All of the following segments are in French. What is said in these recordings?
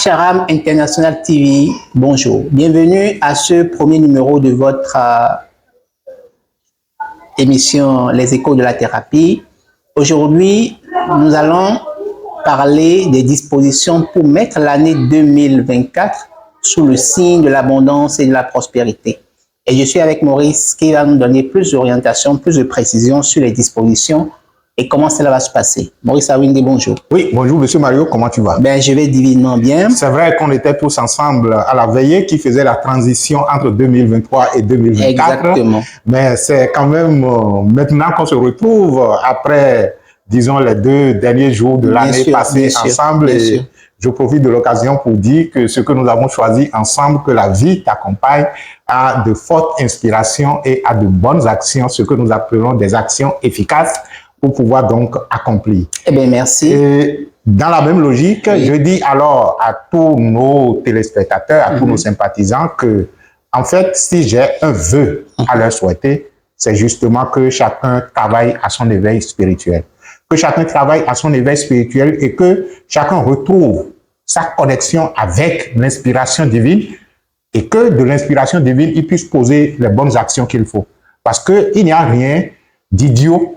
Charam International TV, bonjour. Bienvenue à ce premier numéro de votre émission Les Échos de la thérapie. Aujourd'hui, nous allons parler des dispositions pour mettre l'année 2024 sous le signe de l'abondance et de la prospérité. Et je suis avec Maurice qui va nous donner plus d'orientation, plus de précisions sur les dispositions et comment cela va se passer. Maurice Awindi, bonjour. Oui, bonjour Monsieur Mario, comment tu vas? Ben, je vais divinement bien. C'est vrai qu'on était tous ensemble à la veillée qui faisait la transition entre 2023 et 2024. Exactement. Mais c'est quand même maintenant qu'on se retrouve après, disons, les 2 derniers jours de l'année passée ensemble. Et je profite de l'occasion pour dire que ce que nous avons choisi ensemble, que la vie t'accompagne, a de fortes inspirations et a de bonnes actions, ce que nous appelons des actions efficaces, pour pouvoir donc accomplir. Eh bien, merci. Et dans la même logique, je dis alors à tous nos téléspectateurs, à tous nos sympathisants que, en fait, si j'ai un vœu à leur souhaiter, c'est justement que chacun travaille à son éveil spirituel. Que chacun travaille à son éveil spirituel et que chacun retrouve sa connexion avec l'inspiration divine et que de l'inspiration divine, il puisse poser les bonnes actions qu'il faut. Parce qu'il n'y a rien d'idiot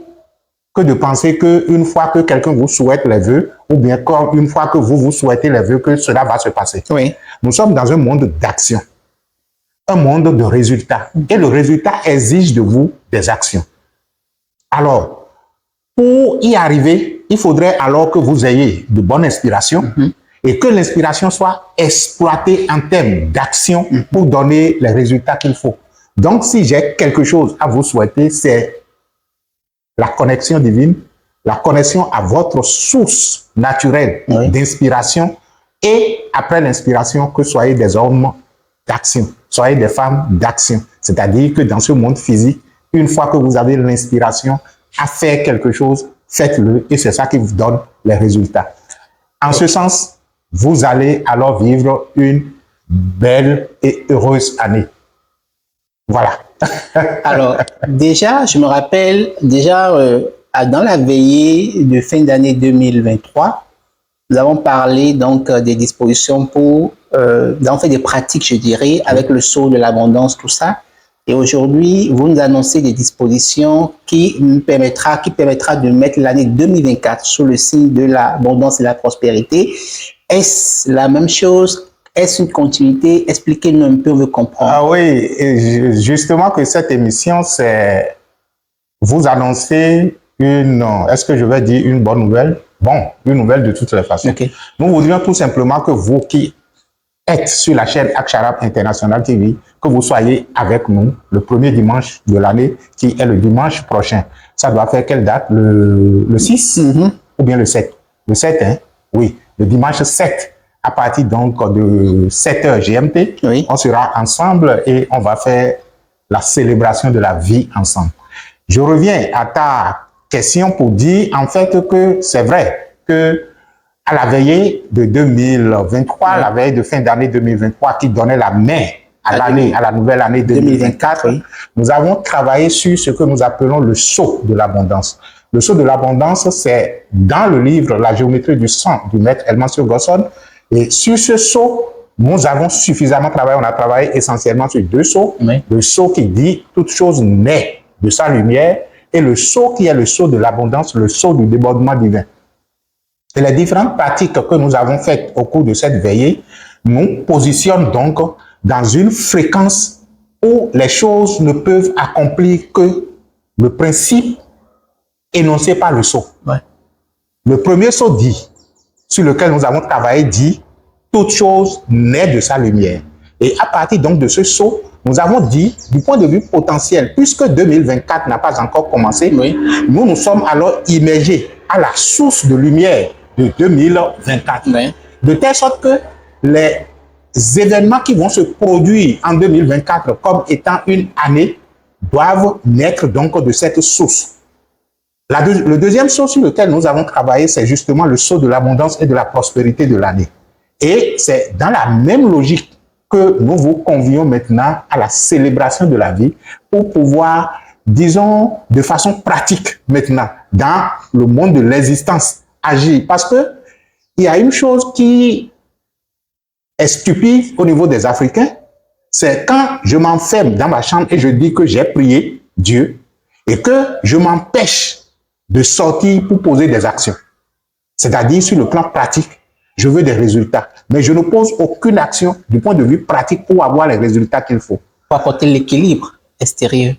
que de penser qu'une fois que quelqu'un vous souhaite les vœux, ou bien une fois que vous souhaitez les vœux, que cela va se passer. Oui. Nous sommes dans un monde d'action, un monde de résultats. Et le résultat exige de vous des actions. Alors, pour y arriver, il faudrait alors que vous ayez de bonnes inspirations et que l'inspiration soit exploitée en termes d'action pour donner les résultats qu'il faut. Donc, si j'ai quelque chose à vous souhaiter, c'est la connexion divine, la connexion à votre source naturelle d'inspiration et après l'inspiration, que soyez des hommes d'action, soyez des femmes d'action. C'est-à-dire que dans ce monde physique, une fois que vous avez l'inspiration à faire quelque chose, faites-le et c'est ça qui vous donne les résultats. En ce sens, vous allez alors vivre une belle et heureuse année. Voilà. Alors, déjà, je me rappelle, dans la veillée de fin d'année 2023, nous avons parlé donc des dispositions pour, nous avons fait des pratiques, je dirais, avec le sceau de l'abondance, tout ça. Et aujourd'hui, vous nous annoncez des dispositions qui permettra de mettre l'année 2024 sous le signe de l'abondance et de la prospérité. Est-ce la même chose? Est-ce une continuité? Expliquez-nous un peu, on veut comprendre. Ah oui, et justement que cette émission, c'est vous annoncer est-ce que je vais dire une bonne nouvelle? Bon, une nouvelle de toutes les façons. Okay. Nous voudrions tout simplement que vous qui êtes sur la chaîne Charam International TV, que vous soyez avec nous le premier dimanche de l'année, qui est le dimanche prochain. Ça doit faire quelle date? Le 6 ou bien le 7? Le 7, hein? Oui, le dimanche 7. À partir donc de 7h GMT, on sera ensemble et on va faire la célébration de la vie ensemble. Je reviens à ta question pour dire en fait que c'est vrai que à la veillée de 2023, la veille de fin d'année 2023 qui donnait la main à la nouvelle année 2024, nous avons travaillé sur ce que nous appelons le sceau de l'abondance. Le sceau de l'abondance, c'est dans le livre La géométrie du sang du maître Elmansio Gosson. Et sur ce sceau, nous avons suffisamment travaillé. On a travaillé essentiellement sur 2 sceaux. Le sceau qui dit « toute chose naît de sa lumière » et le sceau qui est le sceau de l'abondance, le sceau du débordement divin. Et les différentes pratiques que nous avons faites au cours de cette veillée nous positionnent donc dans une fréquence où les choses ne peuvent accomplir que le principe énoncé par le sceau. Le premier sceau dit, sur lequel nous avons travaillé, dit « toute chose naît de sa lumière ». Et à partir donc de ce sceau, nous avons dit, du point de vue potentiel, puisque 2024 n'a pas encore commencé, nous sommes alors immergés à la source de lumière de 2024. De telle sorte que les événements qui vont se produire en 2024 comme étant une année doivent naître donc de cette source. Le deuxième sceau sur lequel nous avons travaillé, c'est justement le sceau de l'abondance et de la prospérité de l'année. Et c'est dans la même logique que nous vous convions maintenant à la célébration de la vie pour pouvoir, disons, de façon pratique maintenant, dans le monde de l'existence, agir. Parce que il y a une chose qui est stupide au niveau des Africains, c'est quand je m'enferme dans ma chambre et je dis que j'ai prié Dieu et que je m'empêche de sortir pour poser des actions. C'est-à-dire, sur le plan pratique, je veux des résultats. Mais je ne pose aucune action du point de vue pratique pour avoir les résultats qu'il faut. Pour apporter l'équilibre extérieur.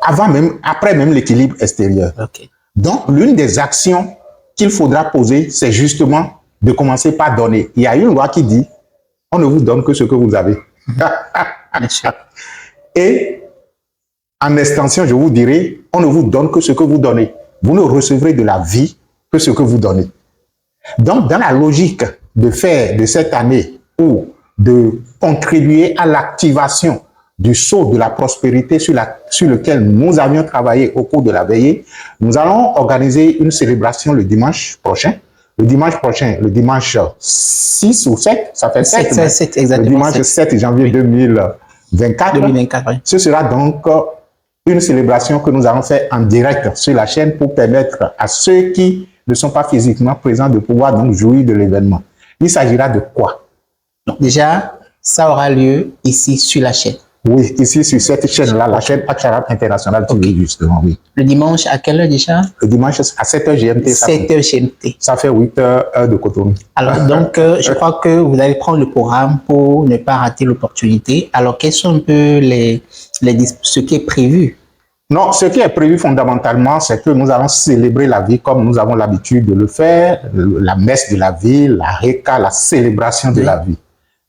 Avant même, après même l'équilibre extérieur. Okay. Donc, l'une des actions qu'il faudra poser, c'est justement de commencer par donner. Il y a une loi qui dit, on ne vous donne que ce que vous avez. Et en extension, je vous dirai, on ne vous donne que ce que vous donnez. Vous ne recevrez de la vie que ce que vous donnez. Donc, dans la logique de faire de cette année ou de contribuer à l'activation du sceau de la prospérité sur lequel nous avions travaillé au cours de la veillée, nous allons organiser une célébration le dimanche prochain. Le dimanche 6 ou 7, ça fait 7, 7 exactement. Le dimanche 7 janvier 2024. Oui. Ce sera donc une célébration que nous allons faire en direct sur la chaîne pour permettre à ceux qui ne sont pas physiquement présents de pouvoir donc jouir de l'événement. Il s'agira de quoi? Donc déjà, ça aura lieu ici sur la chaîne. Oui, ici sur cette chaîne-là, la chaîne Acharab International TV, justement, oui. Le dimanche, à quelle heure déjà? Le dimanche à 7h GMT. 7h GMT. Ça fait 8 heures de Cotonou. Alors, donc, je crois que vous allez prendre le programme pour ne pas rater l'opportunité. Alors, quels sont un peu ce qui est prévu? Non, ce qui est prévu fondamentalement, c'est que nous allons célébrer la vie comme nous avons l'habitude de le faire, la messe de la vie, la réca, la célébration de la vie.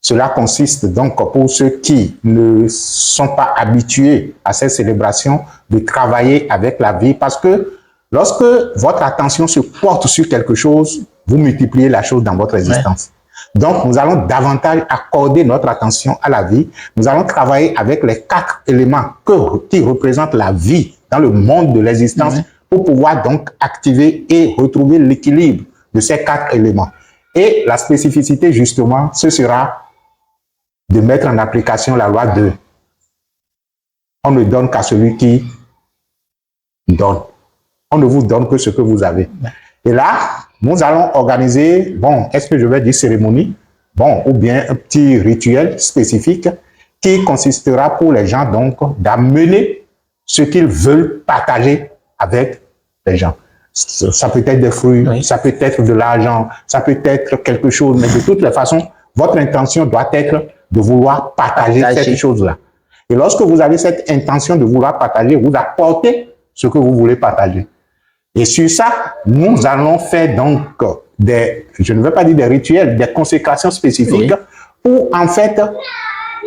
Cela consiste donc pour ceux qui ne sont pas habitués à cette célébration de travailler avec la vie parce que lorsque votre attention se porte sur quelque chose, vous multipliez la chose dans votre existence. Donc, nous allons davantage accorder notre attention à la vie. Nous allons travailler avec les 4 éléments qui représentent la vie dans le monde de l'existence pour pouvoir donc activer et retrouver l'équilibre de ces 4 éléments. Et la spécificité, justement, ce sera de mettre en application la loi 2. On ne donne qu'à celui qui donne. On ne vous donne que ce que vous avez. Et là, nous allons organiser, est-ce que je vais dire cérémonie? Ou bien un petit rituel spécifique qui consistera pour les gens donc d'amener ce qu'ils veulent partager avec les gens. Ça peut être des fruits, ça peut être de l'argent, ça peut être quelque chose, mais de toutes les façons, votre intention doit être de vouloir partager cette chose-là. Et lorsque vous avez cette intention de vouloir partager, vous apportez ce que vous voulez partager. Et sur ça, nous allons faire donc je ne veux pas dire des rituels, des consécrations spécifiques pour en fait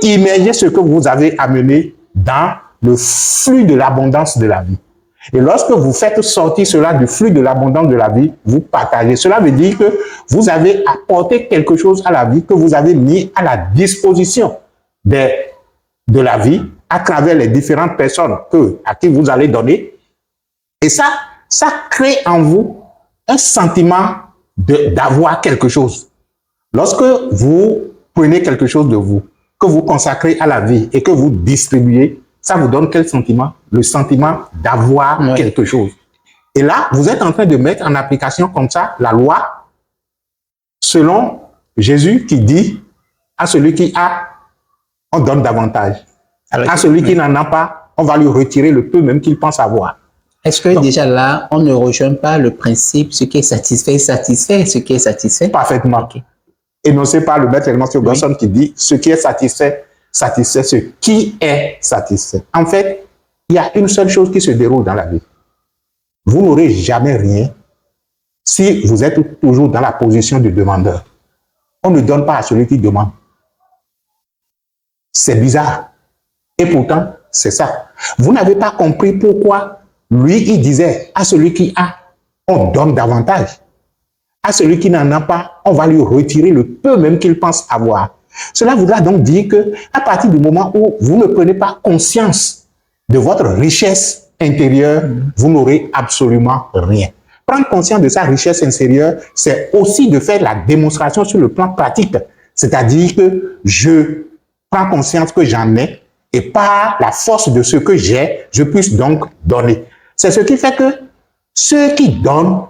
immerger ce que vous avez amené dans le flux de l'abondance de la vie. Et lorsque vous faites sortir cela du flux de l'abondance de la vie, vous partagez. Cela veut dire que vous avez apporté quelque chose à la vie que vous avez mis à la disposition de la vie à travers les différentes personnes à qui vous allez donner. Et ça crée en vous un sentiment d'avoir quelque chose. Lorsque vous prenez quelque chose de vous, que vous consacrez à la vie et que vous distribuez, ça vous donne quel sentiment? Le sentiment d'avoir quelque chose. Et là, vous êtes en train de mettre en application comme ça la loi selon Jésus qui dit à celui qui a, on donne davantage. Alors, à celui qui n'en a pas, on va lui retirer le peu même qu'il pense avoir. Est-ce que déjà là, on ne rejoint pas le principe ce qui est satisfait, ce qui est satisfait? Parfaitement. Okay. Énoncé par le maître Elman Gonson qui dit ce qui est satisfait, satisfait ce qui est satisfait. En fait, il y a une seule chose qui se déroule dans la vie. Vous n'aurez jamais rien si vous êtes toujours dans la position du demandeur. On ne donne pas à celui qui demande. C'est bizarre. Et pourtant, c'est ça. Vous n'avez pas compris pourquoi lui, il disait à celui qui a, on donne davantage. À celui qui n'en a pas, on va lui retirer le peu même qu'il pense avoir. Cela voudra donc dire que à partir du moment où vous ne prenez pas conscience de votre richesse intérieure, vous n'aurez absolument rien. Prendre conscience de sa richesse intérieure, c'est aussi de faire la démonstration sur le plan pratique. C'est-à-dire que je prends conscience que j'en ai et par la force de ce que j'ai, je puisse donc donner. C'est ce qui fait que ceux qui donnent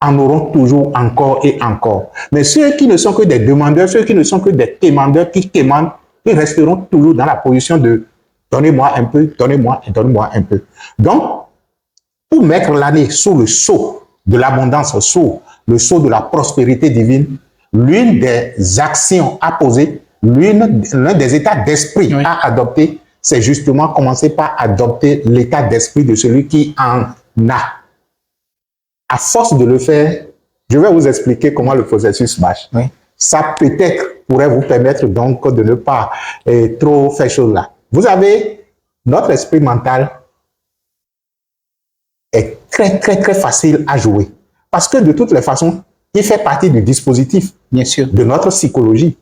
en auront toujours encore et encore. Mais ceux qui ne sont que des demandeurs, ceux qui ne sont que des quémandeurs qui quémandent, ils resteront toujours dans la position de donnez-moi un peu, donnez-moi et donnez-moi un peu. Donc, pour mettre l'année sous le sceau de l'abondance, sous le sceau de la prospérité divine, l'une des actions à poser, l'un des états d'esprit à adopter, c'est justement commencer par adopter l'état d'esprit de celui qui en a. À force de le faire, je vais vous expliquer comment le processus marche. Oui. Ça peut-être pourrait vous permettre donc de ne pas trop faire chose là. Vous avez notre esprit mental est très facile à jouer parce que de toutes les façons, il fait partie du dispositif, bien sûr, de notre psychologie.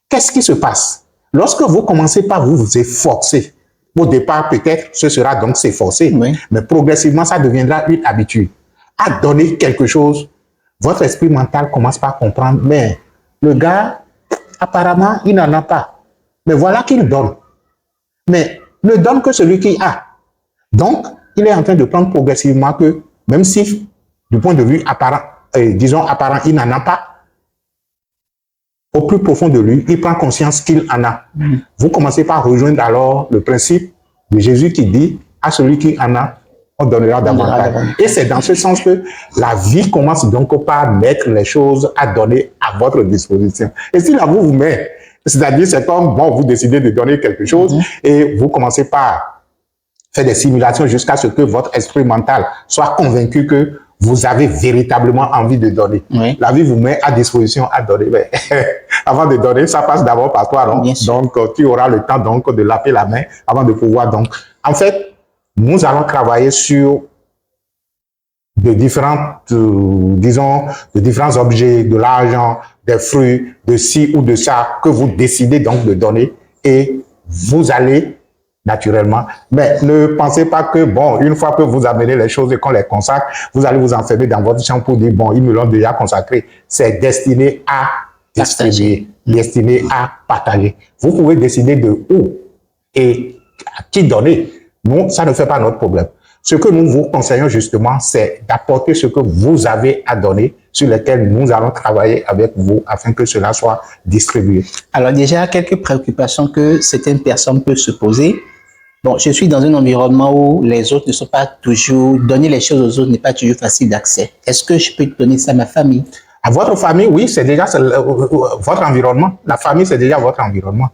Qu'est-ce qui se passe? Lorsque vous commencez par vous efforcer, au départ peut-être ce sera donc s'efforcer, oui, mais progressivement ça deviendra une habitude. À donner quelque chose, votre esprit mental commence par comprendre, mais le gars, apparemment, il n'en a pas. Mais voilà qu'il donne. Mais ne donne que celui qui a. Donc, il est en train de prendre progressivement que, même si, du point de vue apparent, disons apparent, il n'en a pas, au plus profond de lui, il prend conscience qu'il en a. Vous commencez par rejoindre alors le principe de Jésus qui dit, à celui qui en a, on donnera davantage. Et c'est dans ce sens que la vie commence donc par mettre les choses à donner à votre disposition. Et si la vie vous met, c'est-à-dire c'est comme, bon, vous décidez de donner quelque chose et vous commencez par faire des simulations jusqu'à ce que votre esprit mental soit convaincu que vous avez véritablement envie de donner. Oui. La vie vous met à disposition à donner. Mais avant de donner, ça passe d'abord par toi, non? Donc, tu auras le temps donc de laver la main avant de pouvoir donc. En fait, nous allons travailler sur de différentes, disons, de différents objets, de l'argent, des fruits, de ci ou de ça que vous décidez donc de donner et vous allez naturellement. Mais ne pensez pas que, bon, une fois que vous amenez les choses et qu'on les consacre, vous allez vous enfermer dans votre chambre pour dire, bon, ils me l'ont déjà consacré. C'est destiné à distribuer, destiné à partager. Vous pouvez décider de où et à qui donner. Nous, ça ne fait pas notre problème. Ce que nous vous conseillons justement, c'est d'apporter ce que vous avez à donner, sur lequel nous allons travailler avec vous afin que cela soit distribué. Alors déjà, quelques préoccupations que certaines personnes peuvent se poser. Bon, je suis dans un environnement où les autres ne sont pas toujours... Donner les choses aux autres n'est pas toujours facile d'accès. Est-ce que je peux donner ça à ma famille? À votre famille, oui, c'est déjà votre environnement. La famille, c'est déjà votre environnement.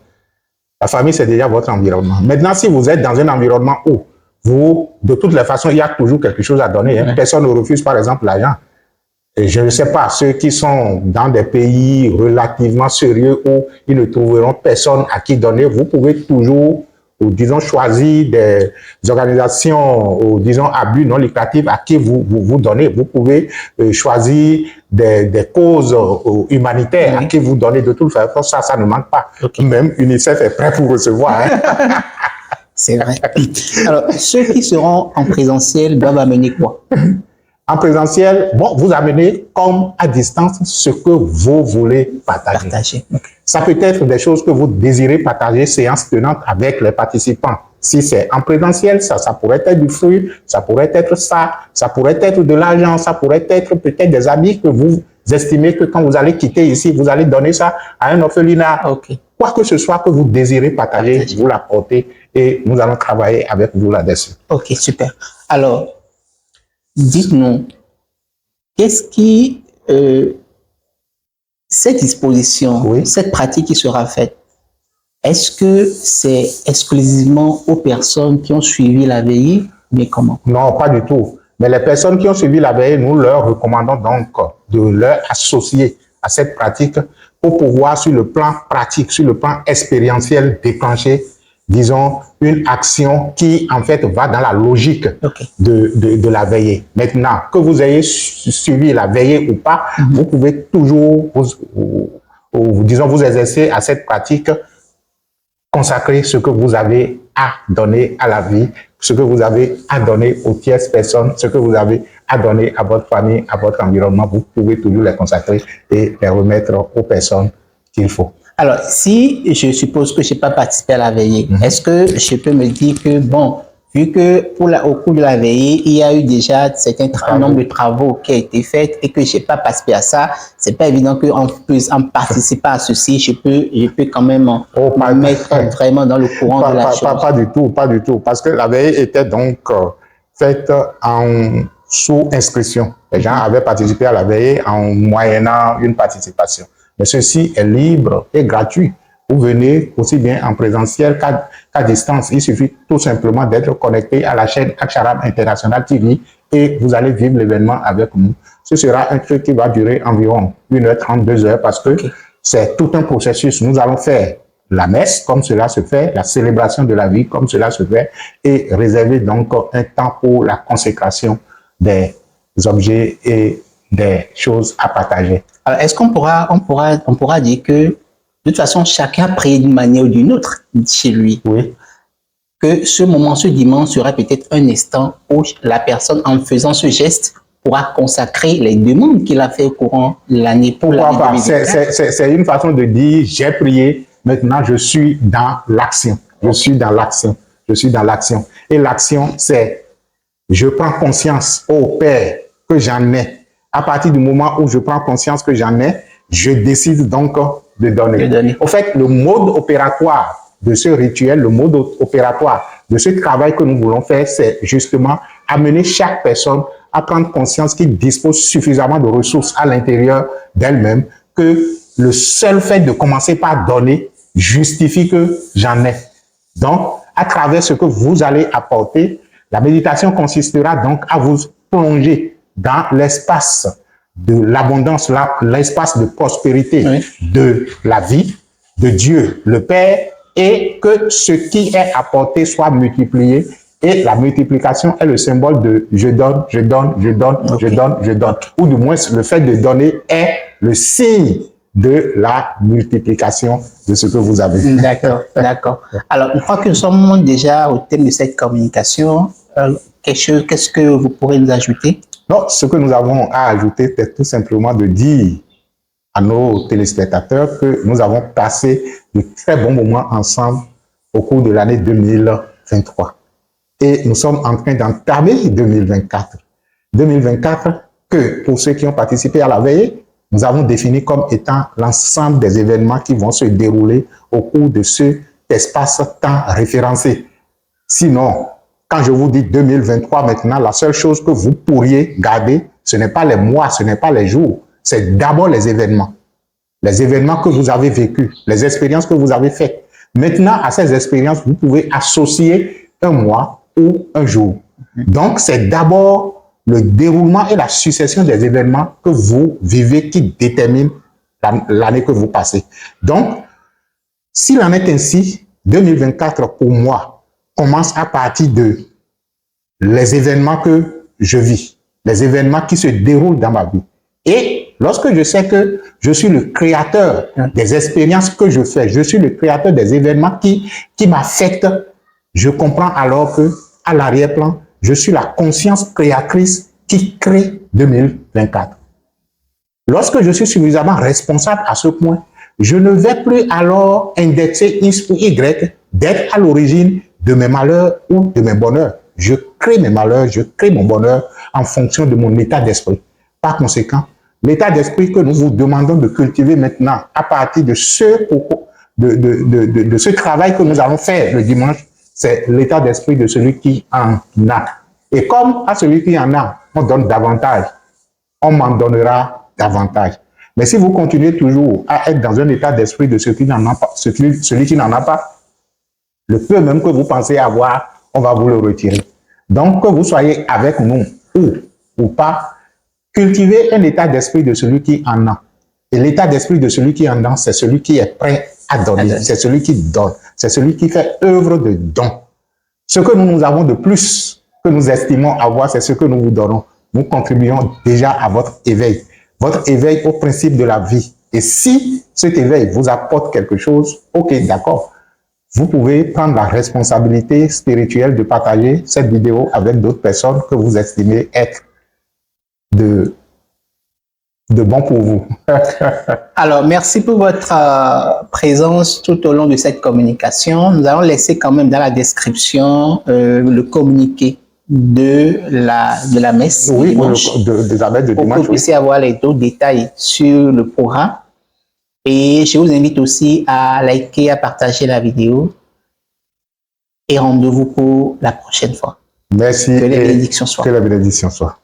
La famille, c'est déjà votre environnement. Maintenant, si vous êtes dans un environnement où vous, de toutes les façons, il y a toujours quelque chose à donner. Hein. Personne ne refuse, par exemple, l'argent. Et je ne sais pas, ceux qui sont dans des pays relativement sérieux où ils ne trouveront personne à qui donner, vous pouvez toujours, ou disons, choisir des organisations, ou disons, à but non lucratif à qui vous donnez. Vous pouvez choisir des causes humanitaires à qui vous donnez. De toute façon, ça ne manque pas. Même UNICEF est prêt pour recevoir. Hein. C'est vrai. Alors, ceux qui seront en présentiel doivent amener quoi? En présentiel, bon, vous amenez comme à distance ce que vous voulez partager. Ça peut être des choses que vous désirez partager, séance tenante avec les participants. Si c'est en présentiel, ça pourrait être du fruit, ça pourrait être ça pourrait être de l'argent, ça pourrait être peut-être des amis que vous estimez que quand vous allez quitter ici, vous allez donner ça à un orphelinat. Quoi que ce soit que vous désirez partager, vous l'apportez et nous allons travailler avec vous là-dessus. Ok, super. Alors, dites-nous, qu'est-ce qui, cette disposition, cette pratique qui sera faite, est-ce que c'est exclusivement aux personnes qui ont suivi la veillée, mais comment? Non, pas du tout. Mais les personnes qui ont suivi la veillée, nous leur recommandons donc de leur associer à cette pratique pour pouvoir, sur le plan pratique, sur le plan expérientiel, déclencher, disons, une action qui, en fait, va dans la logique de la veillée. Maintenant, que vous ayez suivi la veillée ou pas, vous pouvez toujours, disons, vous exercer à cette pratique, consacrer ce que vous avez à donner à la vie, ce que vous avez à donner aux tierces personnes, ce que vous avez à donner à votre famille, à votre environnement. Vous pouvez toujours les consacrer et les remettre aux personnes qu'il faut. Alors, si je suppose que je n'ai pas participé à la veillée, est-ce que je peux me dire que, bon, vu que au cours de la veillée, il y a eu déjà un nombre de travaux qui a été fait et que je n'ai pas participé à ça, c'est pas évident en participant à ceci, je peux quand même me mettre vraiment dans le courant de la chose. Pas du tout, parce que la veillée était donc faite sous inscription. Les gens avaient participé à la veillée en moyennant une participation. Mais ceci est libre et gratuit. Vous venez aussi bien en présentiel qu'à distance. Il suffit tout simplement d'être connecté à la chaîne Aksharam International TV et vous allez vivre l'événement avec nous. Ce sera un truc qui va durer environ 1h30, 2h parce que c'est tout un processus. Nous allons faire la messe comme cela se fait, la célébration de la vie comme cela se fait et réserver donc un temps pour la consécration des objets et des choses à partager. Alors, est-ce qu'on pourra dire que de toute façon, chacun prie d'une manière ou d'une autre chez lui. Oui. Que ce moment, ce dimanche, sera peut-être un instant où la personne, en faisant ce geste, pourra consacrer les demandes qu'il a fait au courant de l'année pour l'année 2024. C'est une façon de dire, j'ai prié, maintenant je suis dans l'action. Je suis dans l'action. Je suis dans l'action. Et l'action, c'est, je prends conscience, ô Père, que j'en ai. À partir du moment où je prends conscience que j'en ai, je décide donc de donner. Au fait, le mode opératoire de ce rituel, le mode opératoire de ce travail que nous voulons faire, c'est justement amener chaque personne à prendre conscience qu'il dispose suffisamment de ressources à l'intérieur d'elle-même, que le seul fait de commencer par donner justifie que j'en ai. Donc, à travers ce que vous allez apporter, la méditation consistera donc à vous plonger dans l'espace de l'abondance, l'espace de prospérité, oui, de la vie, de Dieu, le Père, et que ce qui est apporté soit multiplié. Et la multiplication est le symbole de je donne, je donne, je donne, okay, je donne, je donne. Ou du moins, le fait de donner est le signe de la multiplication de ce que vous avez. D'accord, d'accord. Alors, une fois que nous sommes déjà au thème de cette communication, qu'est-ce que vous pourrez nous ajouter? Non, ce que nous avons à ajouter, c'est tout simplement de dire à nos téléspectateurs que nous avons passé de très bons moments ensemble au cours de l'année 2023. Et nous sommes en train d'entamer 2024. 2024 que, pour ceux qui ont participé à la veillée, nous avons défini comme étant l'ensemble des événements qui vont se dérouler au cours de cet espace-temps référencé. Sinon, quand je vous dis 2023 maintenant, la seule chose que vous pourriez garder, ce n'est pas les mois, ce n'est pas les jours, c'est d'abord les événements. Les événements que vous avez vécus, les expériences que vous avez faites. Maintenant, à ces expériences, vous pouvez associer un mois ou un jour. Donc, c'est d'abord le déroulement et la succession des événements que vous vivez qui déterminent l'année que vous passez. Donc, s'il en est ainsi, 2024 pour moi commence à partir de les événements que je vis, les événements qui se déroulent dans ma vie. Et lorsque je sais que je suis le créateur des expériences que je fais, je suis le créateur des événements qui m'affectent, je comprends alors que, à l'arrière-plan, je suis la conscience créatrice qui crée 2024. Lorsque je suis suffisamment responsable à ce point, je ne vais plus alors indexer X ou Y d'être à l'origine de mes malheurs ou de mes bonheurs. Je crée mes malheurs, je crée mon bonheur en fonction de mon état d'esprit. Par conséquent, l'état d'esprit que nous vous demandons de cultiver maintenant à partir de ce travail que nous allons faire le dimanche, c'est l'état d'esprit de celui qui en a. Et comme à celui qui en a, on donne davantage, on m'en donnera davantage. Mais si vous continuez toujours à être dans un état d'esprit de celui qui n'en a pas, celui qui n'en a pas, le peu même que vous pensez avoir, on va vous le retirer. Donc, que vous soyez avec nous ou pas, cultivez un état d'esprit de celui qui en a. Et l'état d'esprit de celui qui en a, c'est celui qui est prêt à donner. C'est celui qui donne. C'est celui qui fait œuvre de don. Ce que nous avons de plus, que nous estimons avoir, c'est ce que nous vous donnons. Nous contribuons déjà à votre éveil au principe de la vie. Et si cet éveil vous apporte quelque chose, ok, d'accord. Vous pouvez prendre la responsabilité spirituelle de partager cette vidéo avec d'autres personnes que vous estimez être de de bon pour vous. Alors, merci pour votre présence tout au long de cette communication. Nous allons laisser quand même dans la description le communiqué de la messe Oui, dimanche, des abeilles de pour que dimanche. vous puissiez avoir les autres détails sur le programme. Et je vous invite aussi à liker, à partager la vidéo. Et rendez-vous pour la prochaine fois. Merci. Que les bénédictions soient. Que la bénédiction soit.